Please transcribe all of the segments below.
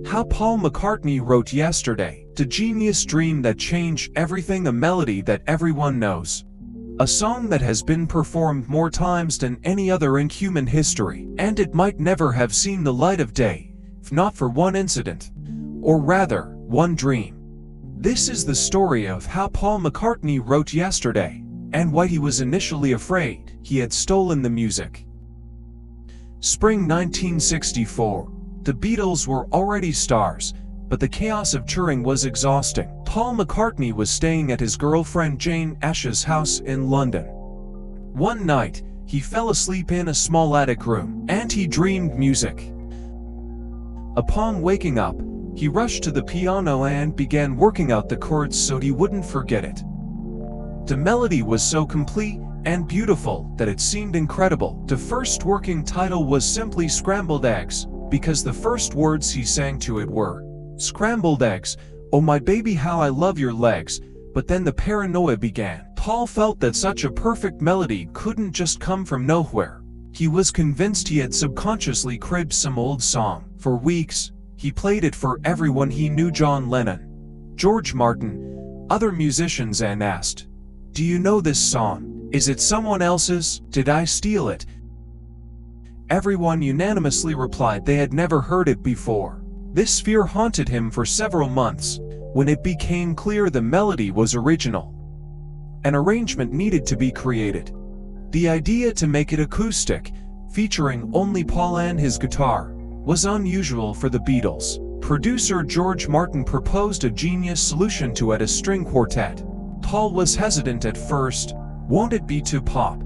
How Paul McCartney wrote Yesterday, the genius dream that changed everything, a melody that everyone knows. A song that has been performed more times than any other in human history, and it might never have seen the light of day, if not for one incident, or rather, one dream. This is the story of how Paul McCartney wrote Yesterday, and why he was initially afraid he had stolen the music. Spring 1964. The Beatles were already stars, but the chaos of touring was exhausting. Paul McCartney was staying at his girlfriend Jane Ash's house in London. One night, he fell asleep in a small attic room, and he dreamed music. Upon waking up, he rushed to the piano and began working out the chords so he wouldn't forget it. The melody was so complete and beautiful that it seemed incredible. The first working title was simply Scrambled Eggs, because the first words he sang to it were, "Scrambled eggs, oh my baby how I love your legs." But then the paranoia began. Paul felt that such a perfect melody couldn't just come from nowhere. He was convinced he had subconsciously cribbed some old song. For weeks, he played it for everyone he knew: John Lennon, George Martin, other musicians, and asked, "Do you know this song? Is it someone else's? Did I steal it?" Everyone unanimously replied they had never heard it before. This fear haunted him for several months. When it became clear the melody was original, an arrangement needed to be created. The idea to make it acoustic, featuring only Paul and his guitar, was unusual for the Beatles. Producer George Martin proposed a genius solution to add a string quartet. Paul was hesitant at first. Won't it be too pop?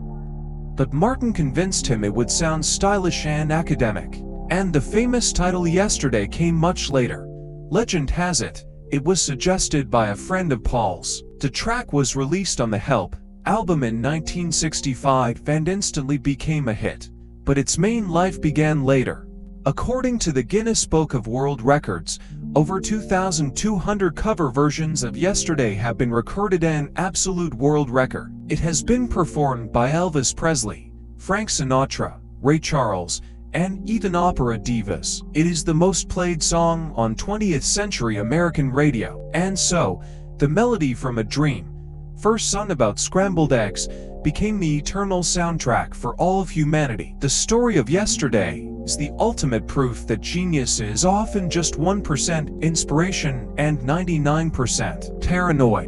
But Martin convinced him it would sound stylish and academic. And the famous title Yesterday came much later. Legend has it, it was suggested by a friend of Paul's. The track was released on the Help album in 1965 and instantly became a hit. But its main life began later. According to the Guinness Book of World Records, over 2,200 cover versions of Yesterday have been recorded, an absolute world record. It has been performed by Elvis Presley, Frank Sinatra, Ray Charles, and even opera divas. It is the most played song on 20th century American radio. And so, the melody from a dream, first sung about scrambled eggs, became the eternal soundtrack for all of humanity. The story of Yesterday is the ultimate proof that genius is often just 1% inspiration and 99% paranoia.